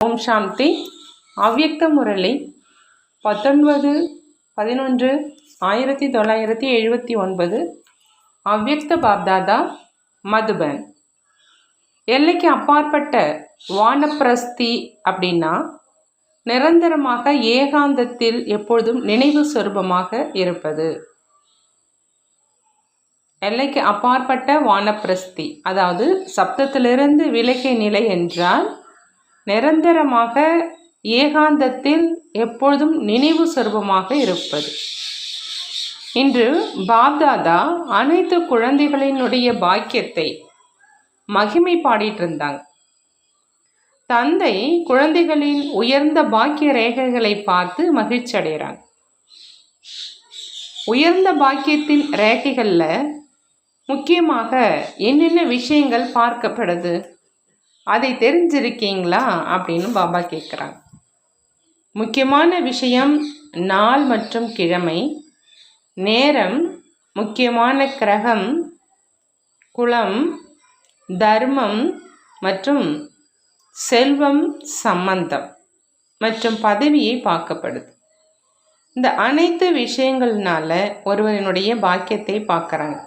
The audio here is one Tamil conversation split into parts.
ஓம் சாந்தி. அவ்யக்த முரளி 19/11/1979. அவ்யக்த பாப்தாதா, மதுபன். எல்லைக்கு அப்பாற்பட்ட வானப்பிரஸ்தி அப்படின்னா நிரந்தரமாக ஏகாந்தத்தில் எப்பொழுதும் நினைவு சொரூபமாக இருப்பது. எல்லைக்கு அப்பாற்பட்ட வானப்பிரஸ்தி, அதாவது சப்தத்திலிருந்து விலகிய நிலை என்றால் நிரந்தரமாக ஏகாந்தத்தில் எப்பொழுதும் நினைவு சொரூபமாக இருப்பது. இன்று பாப்தாதா அனைத்து குழந்தைகளினுடைய பாக்கியத்தை மகிமை பாடிட்டு இருந்தாங்க. தந்தை குழந்தைகளின் உயர்ந்த பாக்கிய ரேகைகளை பார்த்து மகிழ்ச்சி அடைகிறாங்க. உயர்ந்த பாக்கியத்தின் ரேகைகளில் முக்கியமாக என்னென்ன விஷயங்கள் பார்க்கப்படுது, அதை தெரிஞ்சிருக்கீங்களா அப்படின்னு பாபா கேட்குறாங்க. முக்கியமான விஷயம் நாள் மற்றும் கிழமை, நேரம், முக்கியமான கிரகம், குலம், தர்மம் மற்றும் செல்வம், சம்பந்தம் மற்றும் பதவியை பார்க்கப்படுது. இந்த அனைத்து விஷயங்கள்னால ஒருவரினுடைய பாக்கியத்தை பார்க்குறாங்க.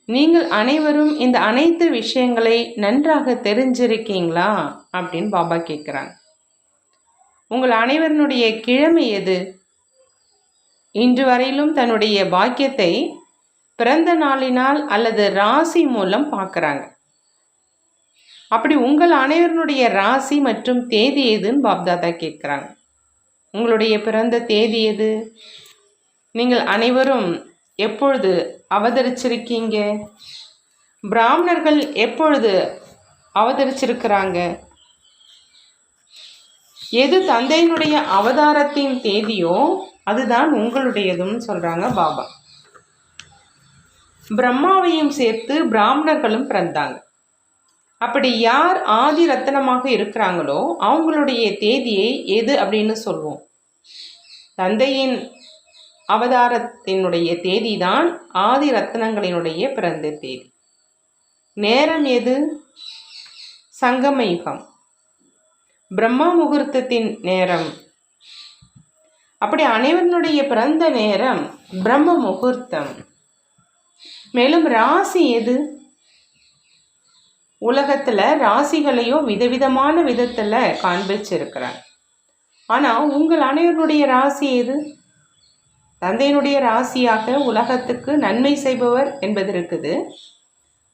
நீங்கள் அனைவரும் இந்த அனைத்து விஷயங்களை நன்றாக தெரிஞ்சிருக்கீங்களா அப்படின்னு பாபா கேட்குறாங்க. உங்கள் அனைவருடைய கிழமை எது? இன்று வரையிலும் தன்னுடைய பாக்கியத்தை பிறந்த நாளினால் அல்லது ராசி மூலம் பார்க்குறாங்க. அப்படி உங்கள் அனைவருடைய ராசி மற்றும் தேதி எதுன்னு பாப்தாதா கேட்குறாங்க. உங்களுடைய பிறந்த தேதி எது? நீங்கள் அனைவரும் எப்பொழுது அவதரிச்சிருக்கீங்க? பிராமணர்கள் எப்பொழுது அவதரிச்சிருக்கிறாங்க? எது தந்தையினுடைய அவதாரத்தின் தேதியோ அதுதான் உங்களுடையதுன்னு சொல்றாங்க பாபா. பிரம்மாவையும் சேர்த்து பிராமணர்களும் பிறந்தாங்க. அப்படி யார் ஆதி ரத்தனமாக இருக்கிறாங்களோ அவங்களுடைய தேதியை எது அப்படின்னு சொல்வோம். தந்தையின் அவதாரத்தினுடைய தேதி தான் ஆதி ரத்னங்களினுடைய பிறந்த தேதி. நேரம் எது? சங்கம யுகம், பிரம்மா முகூர்த்தத்தின் நேரம். அப்படி அனைவருடைய பிறந்த நேரம் பிரம்ம முகூர்த்தம். மேலும் ராசி எது? உலகத்துல ராசிகளையோ விதவிதமான விதத்துல காண்பிச்சிருக்கிறாங்க. ஆனா உங்கள் அனைவருடைய ராசி எது? தந்தையினுடைய ராசியாக உலகத்துக்கு நன்மை செய்பவர் என்பது இருக்குது.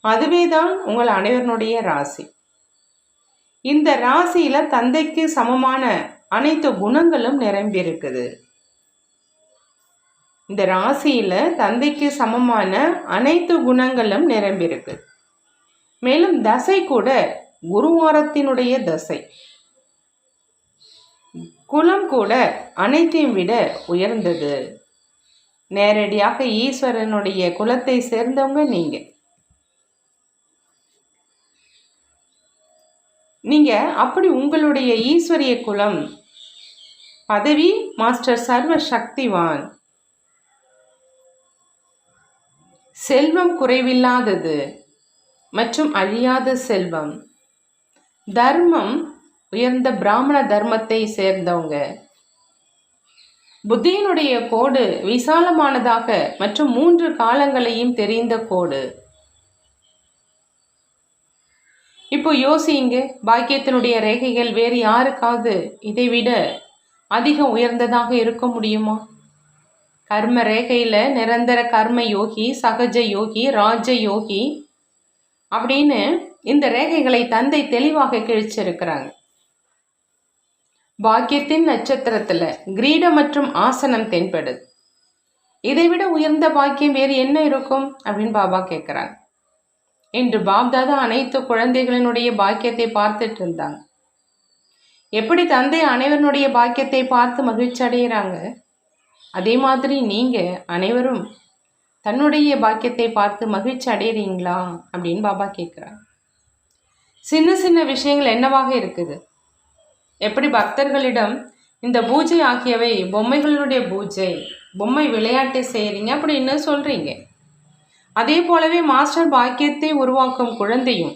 அதுவே தான் உங்கள் அனைவருடைய ராசி. இந்த ராசியில தந்தைக்கு சமமான அனைத்து குணங்களும் நிரம்பி இருக்குது. இந்த ராசியில தந்தைக்கு சமமான அனைத்து குணங்களும் நிரம்பி இருக்கு. மேலும் தசை கூட குருவாரத்தினுடைய தசை. குலம் கூட அனைத்தையும் விட உயர்ந்தது. நேரடியாக ஈஸ்வரனுடைய குலத்தை சேர்ந்தவங்க நீங்க அப்படி உங்களுடைய ஈஸ்வரிய குலம் பதவி மாஸ்டர் சர்வ சக்திவான், செல்வம் குறைவில்லாதது மற்றும் அழியாத செல்வம், தர்மம் உயர்ந்த பிராமண தர்மத்தை சேர்ந்தவங்க, புத்தியினுடைய கோடு விசாலமானதாக மற்றும் 3 காலங்களையும் தெரிந்த கோடு. இப்போ யோசிங்க, பாக்கியத்தினுடைய ரேகைகள் வேறு யாருக்காவது இதைவிட அதிகம் உயர்ந்ததாக இருக்க முடியுமா? கர்ம ரேகையில நிரந்தர கர்ம யோகி, சகஜ யோகி, ராஜ யோகி அப்படின்னு இந்த ரேகைகளை தந்தை தெளிவாக கிழிச்சிருக்கிறாங்க. பாக்கியத்தின் நட்சத்திரத்துல கிரீடம் மற்றும் ஆசனம் தென்படுது. இதைவிட உயர்ந்த பாக்கியம் வேறு என்ன இருக்கும் அப்படின்னு பாபா கேட்கிறாங்க. இன்று பாப்தாதா அனைத்து குழந்தைகளினுடைய பாக்கியத்தை பார்த்துட்டு இருந்தாங்க. எப்படி தந்தை அனைவருடைய பாக்கியத்தை பார்த்து மகிழ்ச்சி அடைகிறாங்க, அதே மாதிரி நீங்க அனைவரும் தன்னுடைய பாக்கியத்தை பார்த்து மகிழ்ச்சி அடைகிறீங்களா அப்படின்னு பாபா கேட்குறாங்க. சின்ன சின்ன விஷயங்கள் என்னவாக இருக்குது? எப்படி பக்தர்களிடம் இந்த பூஜை ஆகியவை பொம்மைகளுடைய பூஜை, பொம்மை விளையாட்டை செய்கிறீங்க அப்படின்னு சொல்றீங்க. அதே போலவே மாஸ்டர் பாக்கியத்தை உருவாக்கும் குழந்தையும்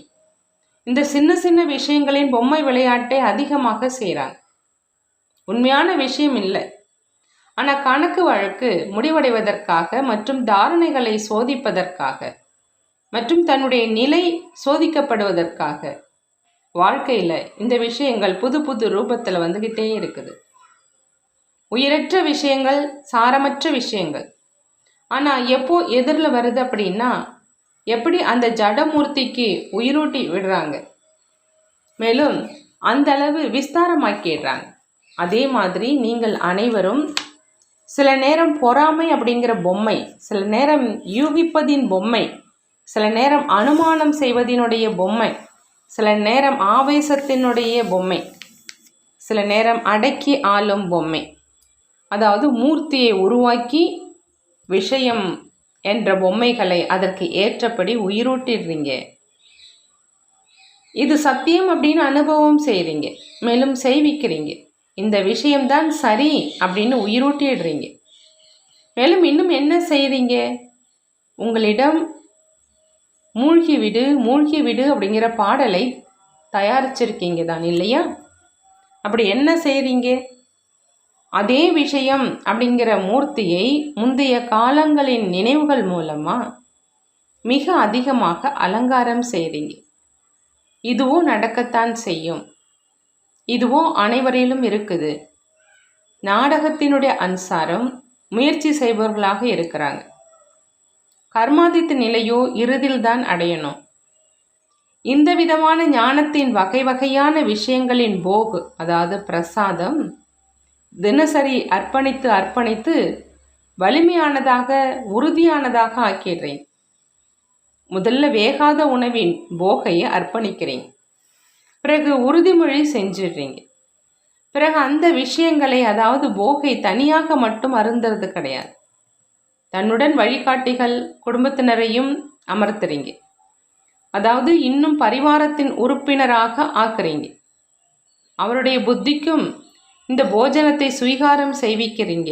இந்த சின்ன சின்ன விஷயங்களின் பொம்மை விளையாட்டை அதிகமாக செய்கிறாங்க. உண்மையான விஷயம் இல்லை. ஆனால் கணக்கு வழக்கு முடிவடைவதற்காக மற்றும் தாரணைகளை சோதிப்பதற்காக மற்றும் தன்னுடைய நிலை சோதிக்கப்படுவதற்காக வாழ்க்கையில் இந்த விஷயங்கள் புது புது ரூபத்தில் வந்துக்கிட்டே இருக்குது. உயிரற்ற விஷயங்கள், சாரமற்ற விஷயங்கள். ஆனால் எப்போ எதிரில் வருது அப்படின்னா, எப்படி அந்த ஜடமூர்த்திக்கு உயிரூட்டி விடுறாங்க, மேலும் அந்த அளவு விஸ்தாரமாக்கிடுறாங்க. அதே மாதிரி நீங்கள் அனைவரும் சில நேரம் பொறாமை அப்படிங்கிற பொம்மை, சில நேரம் யூகிப்பதின் பொம்மை, சில நேரம் அனுமானம் செய்வதினுடைய பொம்மை, சில நேரம் ஆவேசத்தினுடைய பொம்மை, சில நேரம் அடக்கி ஆளும் பொம்மை, அதாவது மூர்த்தியை உருவாக்கி விஷயம் என்ற பொம்மைகளை அதற்கு ஏற்றபடி உயிரூட்டிடுறீங்க. இது சத்தியம் அப்படின்னு அனுபவம் செய்கிறீங்க, மேலும் செய்விக்கிறீங்க. இந்த விஷயம்தான் சரி அப்படின்னு உயிரூட்டிடுறீங்க. மேலும் இன்னும் என்ன செய்கிறீங்க? உங்களிடம் மூழ்கி விடு மூழ்கி விடு அப்படிங்கிற பாடலை தயாரிச்சிருக்கீங்க தான் இல்லையா? அப்படி என்ன செய்கிறீங்க? அதே விஷயம் அப்படிங்கிற மூர்த்தியை முந்தைய காலங்களின் நினைவுகள் மூலமாக மிக அதிகமாக அலங்காரம் செய்கிறீங்க. இதுவும் நடக்கத்தான் செய்யும். இதுவும் அனைவரிலும் இருக்குது. நாடகத்தினுடைய அனுசாரம் முயற்சி செய்பவர்களாக இருக்கிறாங்க. கர்மாதித்த நிலையோ இறுதியில்தான் அடையணும். இந்த விதமான ஞானத்தின் வகை வகையான விஷயங்களின் போகு, அதாவது பிரசாதம், தினசரி அர்ப்பணித்து அர்ப்பணித்து வலிமையானதாக உறுதியானதாக ஆக்கிடுறீங்க. முதல்ல வேகாத உணவின் போகையை அர்ப்பணிக்கிறீங்க, பிறகு உறுதிமொழி செஞ்சிடுறீங்க. பிறகு அந்த விஷயங்களை, அதாவது போகை தனியாக மட்டும் அருந்துறது கிடையாது, தன்னுடன் வழிகாட்டிகள் குடும்பத்தினரையும் அமர்த்துறீங்க. அதாவது இன்னும் பரிவாரத்தின் உறுப்பினராக ஆக்குறீங்க. அவருடைய புத்திக்கும் இந்த போஜனத்தை சுவீகாரம் செய்விக்கிறீங்க.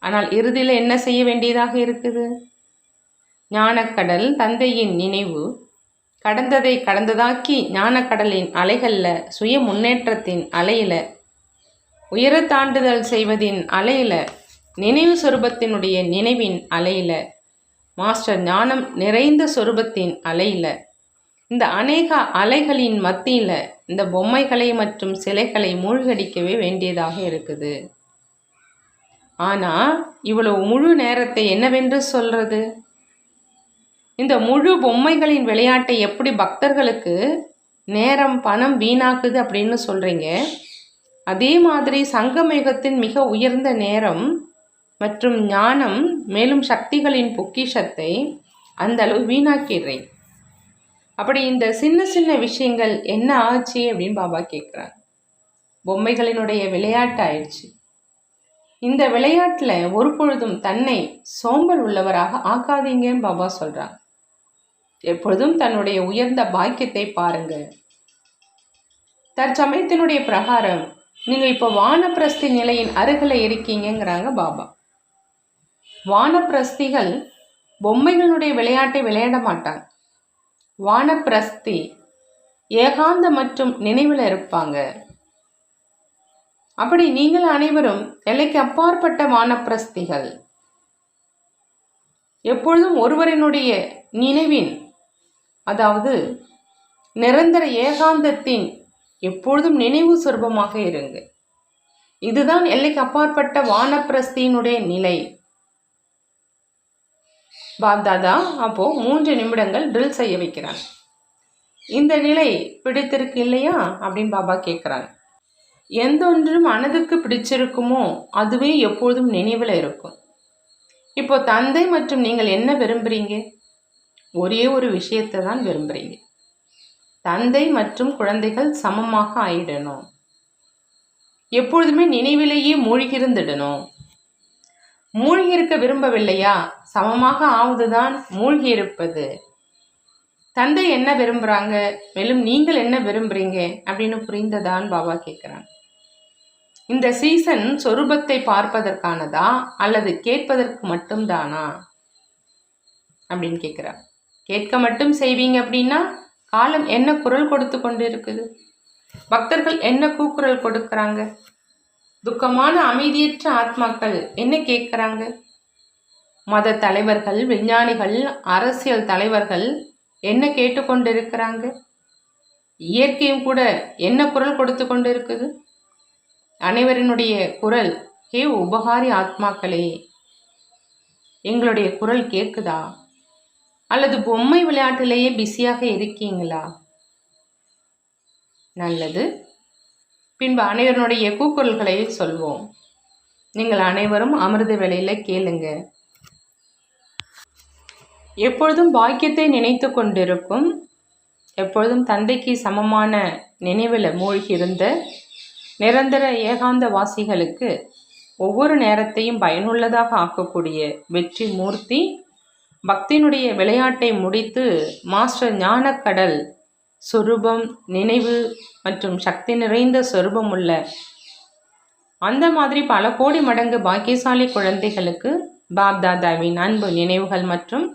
ஆனால் இறுதியில் என்ன செய்ய வேண்டியதாக இருக்குது? ஞானக்கடல் தந்தையின் நினைவு கடந்ததை கடந்ததாக்கி ஞானக்கடலின் அலைகளில் சுய முன்னேற்றத்தின் அலையில், உயர தாண்டுதல் செய்வதின் அலையில், நினைவு சொரூபத்தினுடைய நினைவின் அலையில், மாஸ்டர் ஞானம் நிறைந்த சொரூபத்தின் அலையில், இந்த அநேக அலைகளின் மத்தியில் இந்த பொம்மைகளை மற்றும் சிலைகளை மூழ்கடிக்கவே வேண்டியதாக இருக்குது. ஆனால் இவ்வளவு முழு நேரத்தை என்னவென்று சொல்றது? இந்த முழு பொம்மைகளின் விளையாட்டை எப்படி பக்தர்களுக்கு நேரம் பணம் வீணாக்குது அப்படின்னு சொல்கிறீங்க, அதே மாதிரி சங்கமயுகத்தின் மிக உயர்ந்த நேரம் மற்றும் ஞானம் மேலும் சக்திகளின் பொக்கிஷத்தை அந்த அளவு வீணாக்கிடுறீங்க. அப்படி இந்த சின்ன சின்ன விஷயங்கள் என்ன ஆச்சு அப்படின்னு பாபா கேட்குறாங்க. பொம்மைகளினுடைய விளையாட்டு ஆயிடுச்சு. இந்த விளையாட்டில் ஒரு பொழுதும் தன்னை சோம்பல் உள்ளவராக ஆக்காதீங்கன்னு பாபா சொல்கிறாங்க. எப்பொழுதும் தன்னுடைய உயர்ந்த பாக்கியத்தை பாருங்க. தற்சமயத்தினுடைய பிரகாரம் நீங்கள் இப்போ வானப்பிரஸ்தி நிலையின் அருகில் இருக்கீங்கிறாங்க பாபா. வானப்பிரஸ்திகள் பொம்மைகளுடைய விளையாட்டை விளையாட மாட்டாங்க. வானப்பிரஸ்தி ஏகாந்த மற்றும் நினைவில் இருப்பாங்க. அப்படி நீங்கள் அனைவரும் எல்லைக்கு அப்பாற்பட்ட வானப்பிரஸ்திகள். எப்பொழுதும் ஒருவரினுடைய நினைவின், அதாவது நிரந்தர ஏகாந்தத்தின் எப்பொழுதும் நினைவு சொரூபமாக இருங்க. இதுதான் எல்லைக்கு அப்பாற்பட்ட வானப்பிரஸ்தியினுடைய நிலை. பாப்தாதா அப்போ 3 நிமிடங்கள் ட்ரில் செய்ய வைக்கிறாங்க. இந்த நிலை பிடித்திருக்கு இல்லையா அப்படின்னு பாபா கேட்குறாங்க. எந்த ஒன்று மனதுக்கு பிடிச்சிருக்குமோ அதுவே எப்பொழுதும் நினைவில் இருக்கும். இப்போ தந்தை மற்றும் நீங்கள் என்ன விரும்புகிறீங்க? ஒரே ஒரு விஷயத்தை தான் விரும்புகிறீங்க. தந்தை மற்றும் குழந்தைகள் சமமாக ஆயிடணும். எப்பொழுதுமே நினைவிலேயே மூழ்கியிருந்துடணும். மூழ்கி இருக்க விரும்பவில்லையா? சமமாக ஆவதுதான் மூழ்கி இருப்பது. தந்தை என்ன விரும்புகிறாங்க, மேலும் நீங்கள் என்ன விரும்புகிறீங்க அப்படின்னு புரிந்ததான் பாபா கேட்குறாங்க. இந்த சீசன் சொரூபத்தை பார்ப்பதற்கானதா அல்லது கேட்பதற்கு மட்டும்தானா அப்படின்னு கேட்குறாங்க. கேட்க மட்டும் செய்வீங்க அப்படின்னா காலம் என்ன குரல் கொடுத்து கொண்டு இருக்குது? பக்தர்கள் என்ன கூக்குரல் கொடுக்கறாங்க? துக்கமான அமைதியற்ற ஆத்மாக்கள் என்ன கேட்கறாங்க? மத தலைவர்கள், விஞ்ஞானிகள், அரசியல் தலைவர்கள் என்ன கேட்டுக்கொண்டிருக்கிறாங்க? இயற்கையும் கூட என்ன குரல் கொடுத்து கொண்டு இருக்குது? அனைவரினுடைய குரல், ஹே உபகாரி ஆத்மாக்களே, எங்களுடைய குரல் கேட்குதா? அல்லது பொம்மை விளையாட்டிலேயே பிஸியாக இருக்கீங்களா? நல்லது. பின்பு அனைவருடைய கூக்குரல்களை சொல்வோம். நீங்கள் அனைவரும் அமிர்த வேளையில கேளுங்க. எப்பொழுதும் பாக்கியத்தை நினைத்து கொண்டிருக்கும், எப்பொழுதும் தந்தைக்கு சமமான நினைவில் மூழ்கியிருந்த நிரந்தர ஏகாந்த வாசிகளுக்கு ஒவ்வொரு நேரத்தையும் பயனுள்ளதாக ஆக்கக்கூடிய வெற்றி மூர்த்தி, பக்தியினுடைய விளையாட்டை முடித்து மாஸ்டர் ஞானக்கடல் சொரூபம், நினைவு மற்றும் சக்தி நிறைந்த சொரூபம் உள்ள அந்த மாதிரி பல கோடி மடங்கு பாக்கியசாலி குழந்தைகளுக்கு பாப்தாதாவின் அன்பு நினைவுகள் மற்றும்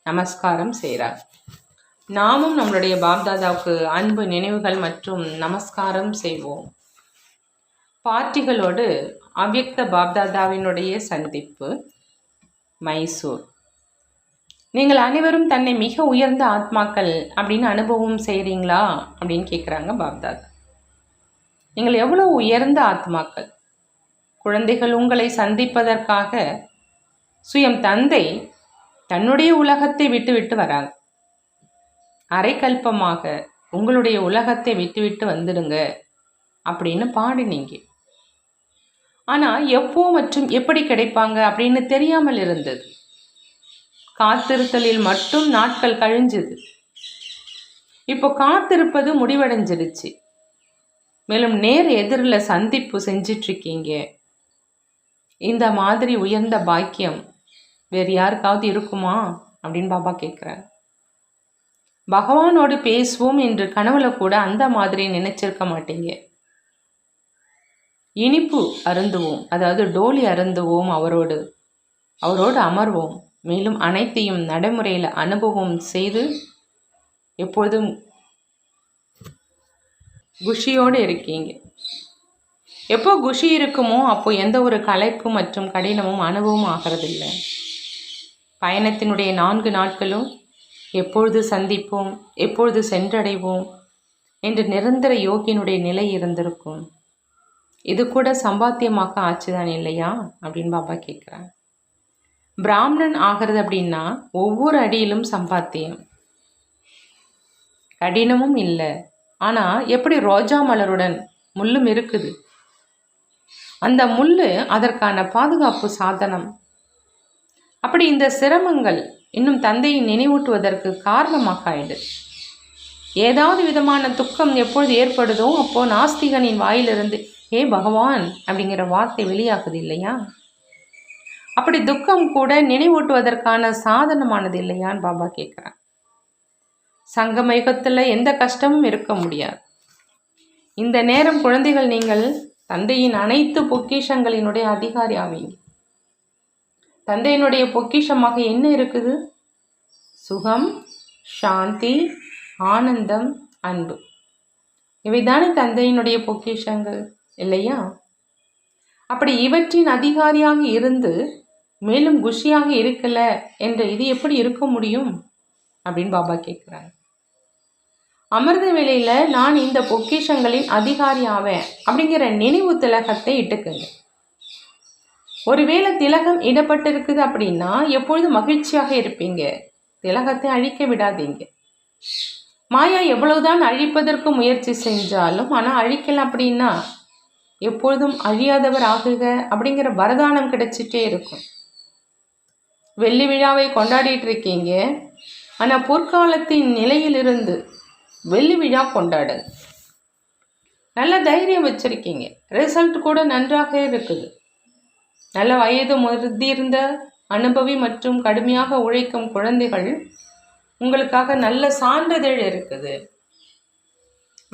நமஸ்காரம் செய்கிறார். நாமும் நம்மளுடைய பாப்தாதாவுக்கு அன்பு நினைவுகள் மற்றும் நமஸ்காரம் செய்வோம். பார்ட்டிகளோடு அவ்யக்த பாப்தாதாவினுடைய சந்திப்பு, மைசூர். நீங்கள் அனைவரும் தன்னை மிக உயர்ந்த ஆத்மாக்கள் அப்படின்னு அனுபவம் செய்கிறீங்களா அப்படின்னு கேட்குறாங்க பாப்தாதா. நீங்கள் எவ்வளோ உயர்ந்த ஆத்மாக்கள். குழந்தைகள் உங்களை சந்திப்பதற்காக சுயம் தந்தை தன்னுடைய உலகத்தை விட்டு வராங்க. அரைக்கல்பமாக உங்களுடைய உலகத்தை விட்டு வந்துடுங்க அப்படின்னு பாடினீங்க. ஆனால் எப்போ மற்றும் எப்படி கிடைப்பாங்க அப்படின்னு தெரியாமல் இருந்தது. காத்திருத்தலில் மட்டும் நாட்கள் கழிஞ்சுது. இப்போ காத்திருப்பது முடிவடைஞ்சிடுச்சு. மேலும் நேர் எதிரில் சந்திப்பு செஞ்சிட்ருக்கீங்க. இந்த மாதிரி உயர்ந்த பாக்கியம் வேறு யாருக்காவது இருக்குமா அப்படின்னு பாபா கேட்குறாரு. பகவானோடு பேசுவோம் என்று கனவுல கூட அந்த மாதிரி நினைச்சிருக்க மாட்டீங்க. இனிப்பு அருந்துவோம், அதாவது டோலி அருந்துவோம், அவரோடு அமர்வோம். மேலும் அனைத்தையும் நடைமுறையில் அனுபவம் செய்து எப்பொழுதும் குஷியோடு இருக்கீங்க. எப்போ குஷி இருக்குமோ அப்போ எந்த ஒரு களைப்பு மற்றும் கடினமும் அனுபவம் ஆகிறதில்லை. பயணத்தினுடைய 4 நாட்களும் எப்பொழுது சந்திப்போம், எப்பொழுது சென்றடைவோம் என்று நிரந்தர யோகியினுடைய நிலை இருந்திருக்கும். இது கூட சம்பாத்தியமாக்க ஆச்சுதான் இல்லையா அப்படின்னு பாபா கேட்குறாங்க. பிராமணன் ஆகிறது அப்படின்னா ஒவ்வொரு அடியிலும் சம்பாத்தியம், கடினமும் இல்லை. ஆனால் எப்படி ரோஜா மலருடன் முள்ளும் இருக்குது, அந்த முள்ளு அதற்கான பாதுகாப்பு சாதனம். அப்படி இந்த சிரமங்கள் இன்னும் தந்தையை நினைவூட்டுவதற்கு காரணமாக ஆயிடுது. ஏதாவது விதமான துக்கம் எப்பொழுது ஏற்படுதோ அப்போ நாஸ்திகனின் வாயிலிருந்து ஏ பகவான் அப்படிங்கிற வார்த்தை வெளியாகுது இல்லையா? அப்படி துக்கம் கூட நினைவூட்டுவதற்கான சாதனமானது இல்லையான்னு பாபா கேட்குறான். சங்கம யுகத்தில் எந்த கஷ்டமும் இருக்க முடியாது. இந்த நேரம் குழந்தைகள் நீங்கள் தந்தையின் அனைத்து பொக்கிஷங்களினுடைய அதிகாரி ஆவீங்க. தந்தையினுடைய பொக்கிஷமாக என்ன இருக்குது? சுகம், சாந்தி, ஆனந்தம், அன்பு. இவைதானே தந்தையினுடைய பொக்கிஷங்கள் இல்லையா? அப்படி இவற்றின் அதிகாரியாக இருந்து மேலும் குஷியாக இருக்கல என்ற இது எப்படி இருக்க முடியும் அப்படின்னு பாபா கேட்குறாங்க. அமிர்த வேளையில நான் இந்த பொக்கிஷங்களின் அதிகாரி ஆவேன் அப்படிங்கிற நினைவு திலகத்தை இட்டுக்குங்க. ஒருவேளை திலகம் இடப்பட்டிருக்குது அப்படின்னா எப்பொழுதும் மகிழ்ச்சியாக இருப்பீங்க. திலகத்தை அழிக்க விடாதீங்க. மாயா எவ்வளவுதான் அழிப்பதற்கு முயற்சி செஞ்சாலும் ஆனால் அழிக்கலாம் அப்படின்னா எப்பொழுதும் அழியாதவர் ஆகுக அப்படிங்கிற வரதானம் கிடைச்சிட்டே இருக்கும். வெள்ளி விழாவை கொண்டாடிட்டு இருக்கீங்க, ஆனால் பொற்காலத்தின் நிலையிலிருந்து வெள்ளி விழா கொண்டாடுங்க. நல்ல தைரியம் வச்சிருக்கீங்க, ரிசல்ட் கூட நன்றாக இருக்குது. நல்ல வயது முதிர்ந்த அனுபவி மற்றும் கடுமையாக உழைக்கும் குழந்தைகள் உங்களுக்காக நல்ல சான்றிதழ் இருக்குது.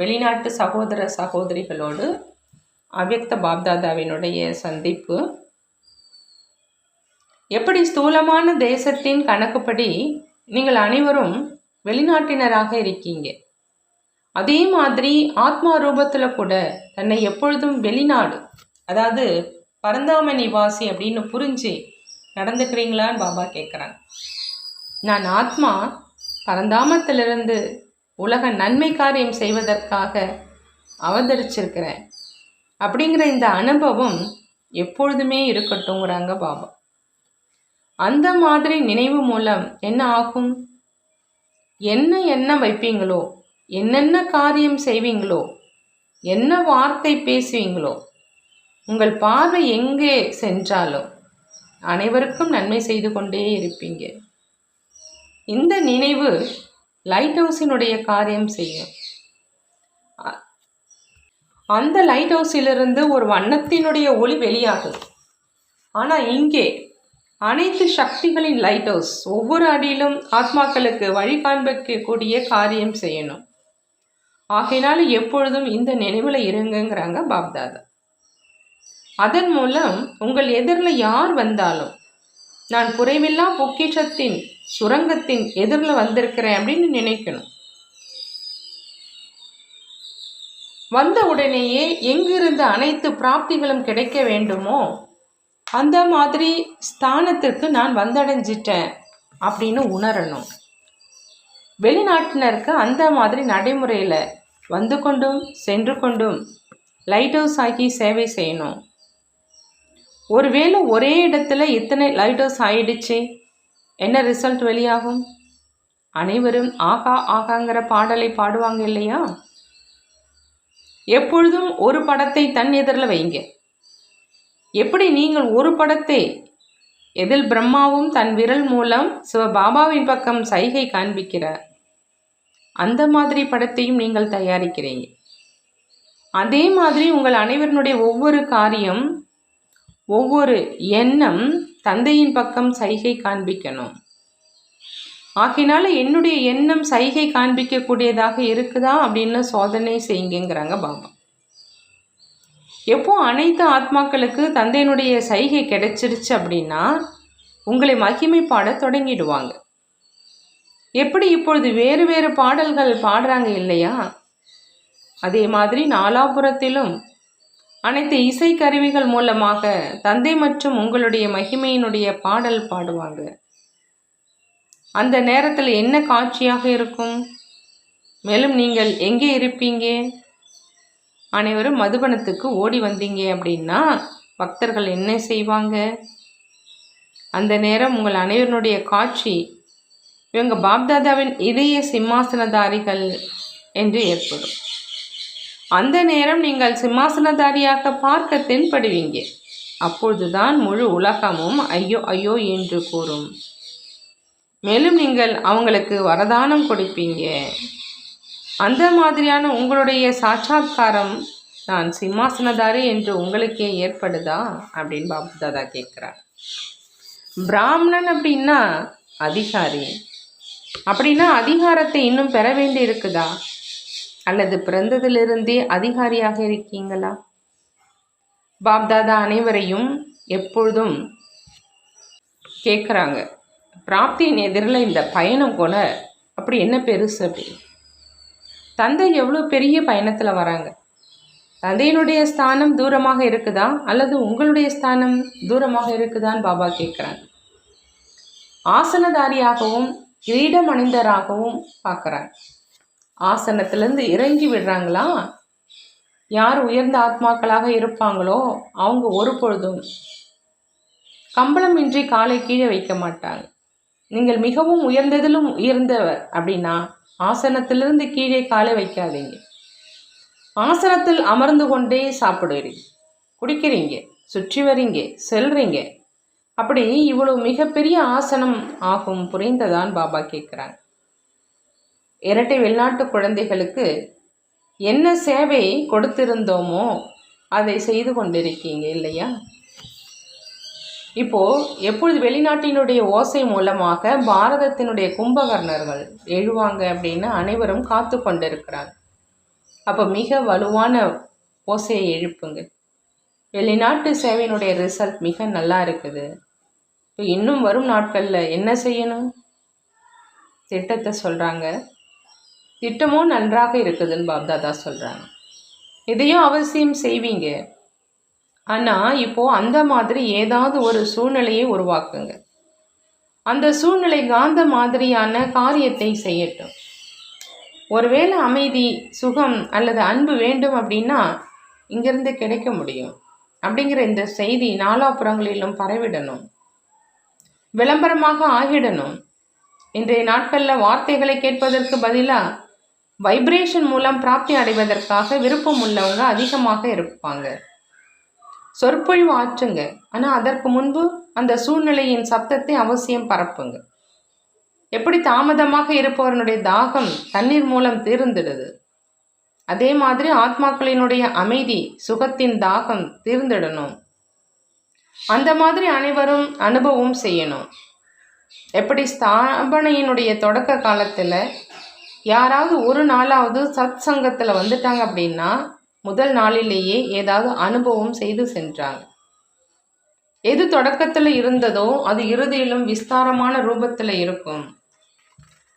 வெளிநாட்டு சகோதர சகோதரிகளோடு அவ்யக்த பாப்தாதாவினுடைய சந்திப்பு. எப்படி ஸ்தூலமான தேசத்தின் கணக்குப்படி நீங்கள் அனைவரும் வெளிநாட்டினராக இருக்கீங்க. அதே மாதிரி ஆத்மா ரூபத்தில் கூட தன்னை எப்பொழுதும் வெளிநாடு, அதாவது பரந்தாம நிவாசி அப்படின்னு புரிஞ்சு நடந்துக்கிறீங்களான்னு பாபா கேட்குறாங்க. நான் ஆத்மா பரந்தாமத்திலிருந்து உலக நன்மை காரியம் செய்வதற்காக அவதரிச்சிருக்கிறேன் அப்படிங்கிற இந்த அனுபவம் எப்பொழுதுமே இருக்கட்டும்ங்கிறாங்க பாபா. அந்த மாதிரி நினைவு மூலம் என்ன ஆகும்? என்ன வைப்பீங்களோ, என்னென்ன காரியம் செய்வீங்களோ, என்ன வார்த்தை பேசுவீங்களோ, உங்கள் பார்வை எங்கே சென்றாலும் அனைவருக்கும் நன்மை செய்து கொண்டே இருப்பீங்க. இந்த நினைவு லைட் ஹவுஸினுடைய காரியம் செய்யும். அந்த லைட் ஹவுஸிலிருந்து ஒரு வண்ணத்தினுடைய ஒளி வெளியாகுது. ஆனால் இங்கே அனைத்து சக்திகளின் லைட் ஹவுஸ் ஒவ்வொரு அடியிலும் ஆத்மாக்களுக்கு வழி காண்பிக்கக்கூடிய காரியம் செய்யணும். ஆகையினால எப்பொழுதும் இந்த நினைவில் இருங்கிறாங்க பாப்தாதா. அதன் மூலம் உங்கள் எதிரில் யார் வந்தாலும் நான் குறைவில்லா பொக்கிஷத்தின் சுரங்கத்தின் எதிரில் வந்திருக்கிறேன் அப்படின்னு நினைக்கணும். வந்த உடனேயே எங்கிருந்து அனைத்து பிராப்திகளும் கிடைக்க வேண்டுமோ அந்த மாதிரி ஸ்தானத்திற்கு நான் வந்தடைஞ்சிட்டேன் அப்படின்னு உணரணும். வெளிநாட்டினருக்கு அந்த மாதிரி நடைமுறையில் வந்து கொண்டும் சென்று கொண்டும் லைட் ஹவுஸ் ஆகி சேவை செய்யணும். ஒருவேளை ஒரே இடத்துல இத்தனை லைட் ஹவுஸ் ஆயிடுச்சு, என்ன ரிசல்ட் வெளியாகும்? அனைவரும் ஆகா ஆகாங்கிற பாடலை பாடுவாங்க இல்லையா? எப்பொழுதும் ஒரு படத்தை தன் எதிரில் வைங்க. எப்படி நீங்கள் ஒரு படத்தை எதில் பிரம்மாவும் தன் விரல் மூலம் சிவபாபாவின் பக்கம் சைகை காண்பிக்கிறார், அந்த மாதிரி படத்தையும் நீங்கள் தயாரிக்கிறீங்க. அதே மாதிரி உங்கள் அனைவருடைய ஒவ்வொரு காரியம், ஒவ்வொரு எண்ணம் தந்தையின் பக்கம் சைகை காண்பிக்கணும். ஆகினால என்னுடைய எண்ணம் சைகை காண்பிக்கக்கூடியதாக இருக்குதா அப்படின்னு சோதனை செய்யுங்கிறாங்க பாபா. எப்போ அனைத்து ஆத்மாக்களுக்கு தந்தையினுடைய சைகை கிடைச்சிருச்சு அப்படின்னா உங்களை மகிமை பாட தொடங்கிடுவாங்க. எப்படி இப்பொழுது வேறு வேறு பாடல்கள் பாடுறாங்க இல்லையா? அதே மாதிரி நாலாபுரத்திலும் அனைத்து இசை கருவிகள் மூலமாக தந்தை மற்றும் உங்களுடைய மகிமையினுடைய பாடல் பாடுவாங்க. அந்த நேரத்தில் என்ன காட்சியாக இருக்கும்? மேலும் நீங்கள் எங்கே இருப்பீங்க? அனைவரும் மதுபனத்துக்கு ஓடி வந்தீங்க அப்படின்னா பக்தர்கள் என்ன செய்வாங்க? அந்த நேரம் உங்கள் அனைவருடைய காட்சி இவங்க பாப்தாதாவின் இதய சிம்மாசனதாரிகள் என்று ஏற்படும். அந்த நேரம் நீங்கள் சிம்மாசனதாரியாக பார்க்க தென்படுவீங்க. அப்பொழுதுதான் முழு உலகமும் ஐயோ ஐயோ என்று கூறும். மேலும் நீங்கள் அவங்களுக்கு வரதானம் கொடுப்பீங்க. அந்த மாதிரியான உங்களுடைய சாட்சாத்காரம் நான் சிம்மாசனதாரி என்று உங்களுக்கே ஏற்படுதா அப்படின்னு பாப்தாதா கேட்குறார். பிராமணன் அப்படின்னா அதிகாரி. அப்படின்னா அதிகாரத்தை இன்னும் பெற வேண்டி இருக்குதா? அல்லது பிறந்ததிலிருந்தே அதிகாரியாக இருக்கீங்களா? பாப்தாதா அனைவரையும் எப்பொழுதும் கேட்குறாங்க, பிராப்தியின் எதிரில் இந்த பயணம் கூட அப்படி என்ன பெருசு அப்படி? தந்தை எவ்வளோ பெரிய பயணத்தில் வராங்க. தந்தையினுடைய ஸ்தானம் தூரமாக இருக்குதா அல்லது உங்களுடைய ஸ்தானம் தூரமாக இருக்குதான்னு பாபா கேட்குறாங்க. ஆசனதாரியாகவும் கிரீடம் அணிந்தராகவும் பார்க்குறாங்க. ஆசனத்திலேருந்து இறங்கி விடுறாங்களா? யார் உயர்ந்த ஆத்மாக்களாக இருப்பாங்களோ அவங்க ஒரு பொழுதும் கம்பளமின்றி காலை கீழே வைக்க மாட்டாங்க. நீங்கள் மிகவும் உயர்ந்ததிலும் உயர்ந்தவர் அப்படின்னா ஆசனத்திலிருந்து கீழே காலை வைக்காதீங்க. ஆசனத்தில் அமர்ந்து கொண்டே சாப்பிடுறீங்க, குடிக்கிறீங்க, சுற்றி வரீங்க, செல்றீங்க. அப்படி இவ்வளவு மிகப்பெரிய ஆசனம் ஆகும் புரிந்ததான் பாபா கேட்குறாங்க. இரட்டை வெளிநாட்டு குழந்தைகளுக்கு என்ன சேவை கொடுத்திருந்தோமோ அதை செய்து கொண்டிருக்கீங்க இல்லையா? இப்போது எப்பொழுது வெளிநாட்டினுடைய ஓசை மூலமாக பாரதத்தினுடைய கும்பகர்ணர்கள் எழுவாங்க அப்படின்னு அனைவரும் காத்து கொண்டிருக்கிறாங்க. அப்போ மிக வலுவான ஓசையை எழுப்புங்க. வெளிநாட்டு சேவையினுடைய ரிசல்ட் மிக நல்லா இருக்குது. இப்போ இன்னும் வரும் நாட்களில் என்ன செய்யணும்? திட்டத்தை சொல்கிறாங்க. திட்டமோ நன்றாக இருக்குதுன்னு பாப்தாதா சொல்கிறாங்க. இதையும் அவசியம் செய்வீங்க. ஆனால் இப்போது அந்த மாதிரி ஏதாவது ஒரு சூழ்நிலையை உருவாக்குங்க. அந்த சூழ்நிலை காந்த மாதிரியான காரியத்தை செய்யட்டும். ஒருவேளை அமைதி, சுகம் அல்லது அன்பு வேண்டும் அப்படின்னா இங்கிருந்து கிடைக்க முடியும் அப்படிங்கிற இந்த செய்தி நாலாபுறங்களிலும் பரவிடணும், விளம்பரமாக ஆகிடணும். இன்றைய நாட்களில் வார்த்தைகளை கேட்பதற்கு பதிலாக வைப்ரேஷன் மூலம் பிராப்தி அடைவதற்காக விருப்பம் உள்ளவங்க அதிகமாக இருப்பாங்க. சொற்பொழிவு ஆற்றுங்க, ஆனால் அதற்கு முன்பு அந்த சூழ்நிலையின் சப்தத்தை அவசியம் பரப்புங்க. எப்படி தாமதமாக இருப்பவனுடைய தாகம் தண்ணீர் மூலம் தீர்ந்துடுது, அதே மாதிரி ஆத்மாக்களினுடைய அமைதி, சுகத்தின் தாகம் தீர்ந்திடணும். அந்த மாதிரி அனைவரும் அனுபவம் செய்யணும். எப்படி ஸ்தாபனையினுடைய தொடக்க காலத்தில் யாராவது ஒரு நாளாவது சத் சங்கத்தில் வந்துட்டாங்க அப்படின்னா முதல் நாளிலேயே ஏதாவது அனுபவம் செய்து சென்றாங்க. எது தொடக்கத்தில் இருந்ததோ அது இறுதியிலும் விஸ்தாரமான ரூபத்தில் இருக்கும்.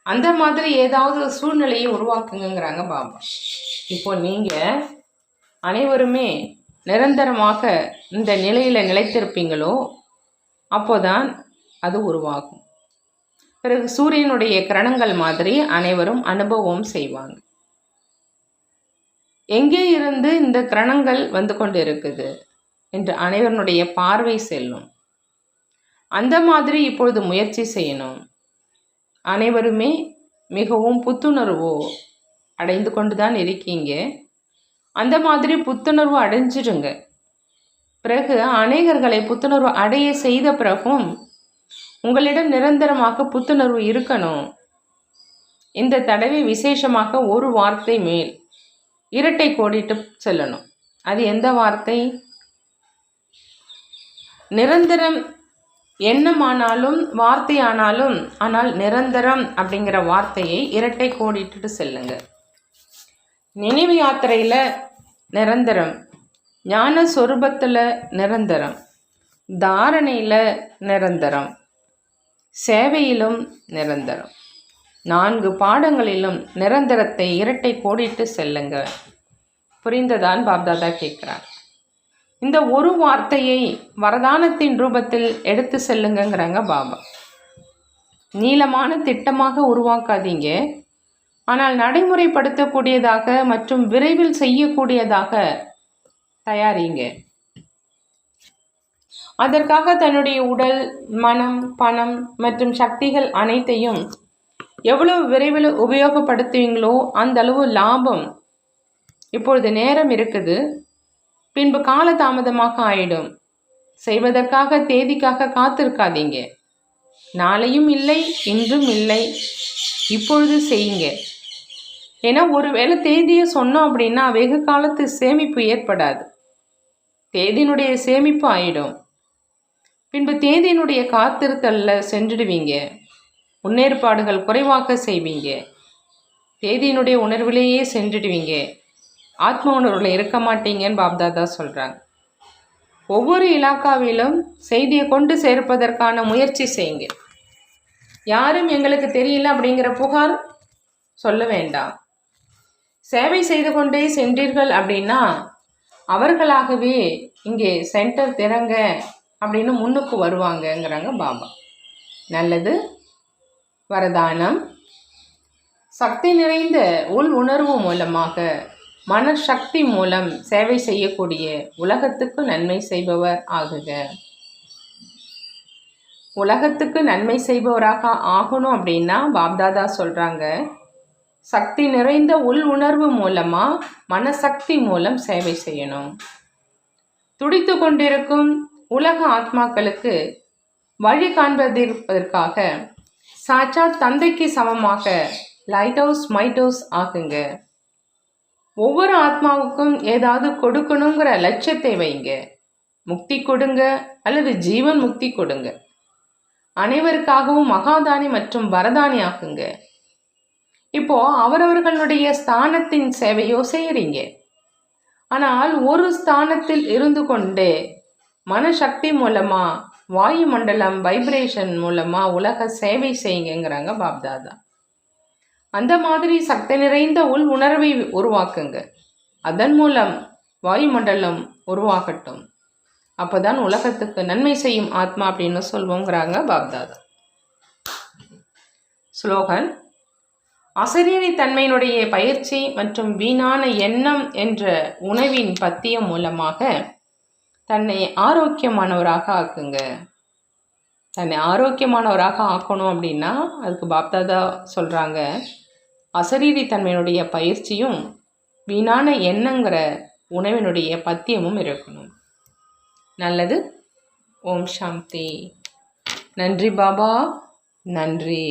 அந்த மாதிரி ஏதாவது சூழ்நிலையை உருவாக்குங்கிறாங்க பாபா. இப்போ நீங்கள் அனைவருமே நிரந்தரமாக இந்த நிலையில் நிலைத்திருப்பீங்களோ அப்போதான் அது உருவாகும். பிறகு சூரியனுடைய கிரணங்கள் மாதிரி அனைவரும் அனுபவம் செய்வாங்க. எங்கே இருந்து இந்த கிரணங்கள் வந்து கொண்டு இருக்குது என்று அனைவருடைய பார்வை செல்லும். அந்த மாதிரி இப்பொழுது முயற்சி செய்யணும். அனைவருமே மிகவும் புத்துணர்வோ அடைந்து கொண்டு தான் இருக்கீங்க. அந்த மாதிரி புத்துணர்வு அடைஞ்சிடுங்க. பிறகு அநேகர்களை புத்துணர்வு அடைய செய்த பிறகும் உங்களிடம் நிரந்தரமாக புத்துணர்வு இருக்கணும். இந்த தடவை விசேஷமாக ஒரு வார்த்தை மேல் இரட்டை கோடிட்டு செல்லணும். அது எந்த வார்த்தை? நிரந்தரம் எண்ணமானாலும் வார்த்தை ஆனாலும், ஆனால் நிரந்தரம் அப்படிங்கிற வார்த்தையை இரட்டை கோடிட்டு செல்லுங்க. நினைவு யாத்திரையில் நிரந்தரம், ஞான சொரூபத்தில் நிரந்தரம், தாரணையில் நிரந்தரம், சேவையிலும் நிரந்தரம், 4 பாடங்களிலும் நிரந்தரத்தை இரட்டை கோடிட்டு செல்லுங்க. புரிந்ததான் பாப்தாதா கேட்குறார். இந்த ஒரு வார்த்தையை வரதானத்தின் ரூபத்தில் எடுத்து செல்லுங்கிறாங்க பாபா. நீளமான திட்டமாக உருவாக்காதீங்க, ஆனால் நடைமுறைப்படுத்தக்கூடியதாக மற்றும் விரைவில் செய்யக்கூடியதாக தயாரிங்க. அதற்காக தன்னுடைய உடல், மனம், பணம் மற்றும் சக்திகள் அனைத்தையும் எவ்வளவு விரைவில் உபயோகப்படுத்துவீங்களோ அந்த அளவு லாபம். இப்பொழுது நேரம் இருக்குது, பின்பு காலதாமதமாக ஆயிடும். செய்வதற்காக தேதிக்காக காத்திருக்காதீங்க. நாளையும் இல்லை, இன்றும் இல்லை, இப்பொழுது செய்யுங்க. ஏன்னா ஒருவேளை தேதியை சொன்னோம் அப்படின்னா வெகு காலத்து சேமிப்பு ஏற்படாது. தேதியினுடைய சேமிப்பு ஆயிடும். பின்பு தேதியினுடைய காத்திருத்தலில் சென்றுடுவீங்க. முன்னேற்பாடுகள் குறைவாக செய்வீங்க. தேதியினுடைய உணர்விலேயே சென்றுடுவீங்க. ஆத்ம உணர்வில் இருக்க மாட்டீங்கன்னு பாப்தாதா சொல்கிறாங்க. ஒவ்வொரு இலாக்காவிலும் செய்தியை கொண்டு சேர்ப்பதற்கான முயற்சி செய்யுங்க. யாரும் எங்களுக்கு தெரியல அப்படிங்கிற புகார் சொல்ல வேண்டாம். சேவை செய்து கொண்டே சென்றீர்கள் அப்படின்னா அவர்களாகவே இங்கே சென்டர் திறங்க அப்படின்னு முன்னுக்கு வருவாங்கங்கிறாங்க பாபா. நல்லது. வரதானம். சக்தி நிறைந்த உள் உணர்வு மூலமாக, மனசக்தி மூலம் சேவை செய்யக்கூடிய உலகத்துக்கு நன்மை செய்பவர் ஆகுக. உலகத்துக்கு நன்மை செய்பவராக ஆகணும் அப்படின்னா பாப்தாதா சொல்கிறாங்க, சக்தி நிறைந்த உள் உணர்வு மூலமாக மனசக்தி மூலம் சேவை செய்யணும். துடித்து கொண்டிருக்கும் உலக ஆத்மாக்களுக்கு வழி காண்பதற்காக சாச்சா தந்தைக்கு சமமாக லைட் ஹவுஸ் மைட் ஹவுஸ் ஆகுங்க. ஒவ்வொரு ஆத்மாவுக்கும் ஏதாவது கொடுக்கணுங்கிற லட்சியத்தை வைங்க. முக்தி கொடுங்க அல்லது ஜீவன் முக்தி கொடுங்க. அனைவருக்காகவும் மகாதானி மற்றும் வரதானி ஆகுங்க. இப்போ அவரவர்களுடைய ஸ்தானத்தின் சேவையோ செய்கிறீங்க. ஆனால் ஒரு ஸ்தானத்தில் இருந்து கொண்டே மனசக்தி மூலமா, வாயு மண்டலம் வைப்ரேஷன் மூலமா உலக சேவை செய்யுங்கிறாங்க பாப்தாதா. அந்த மாதிரி சக்தி நிறைந்த உள் உணர்வை உருவாக்குங்க. அதன் மூலம் வாயுமண்டலம் உருவாகட்டும். அப்போதான் உலகத்துக்கு நன்மை செய்யும் ஆத்மா அப்படின்னு சொல்வோங்கிறாங்க பாப்தாதா. ஸ்லோகன்: அசரீரி தன்மையினுடைய பயிற்சி மற்றும் வீணான எண்ணம் என்ற உணவின் பத்தியம் மூலமாக தன்னை ஆரோக்கியமானவராக ஆக்குங்க. தன்னை ஆரோக்கியமானவராக ஆக்கணும் அப்படின்னா அதுக்கு பாப்தாதா சொல்கிறாங்க, அசரீரி தன்மையினுடைய பயிற்சியும் வீணான எண்ணங்கிற உணவினுடைய பத்தியமும் இருக்கணும். நல்லது. ஓம் சாந்தி. நன்றி பாபா, நன்றி.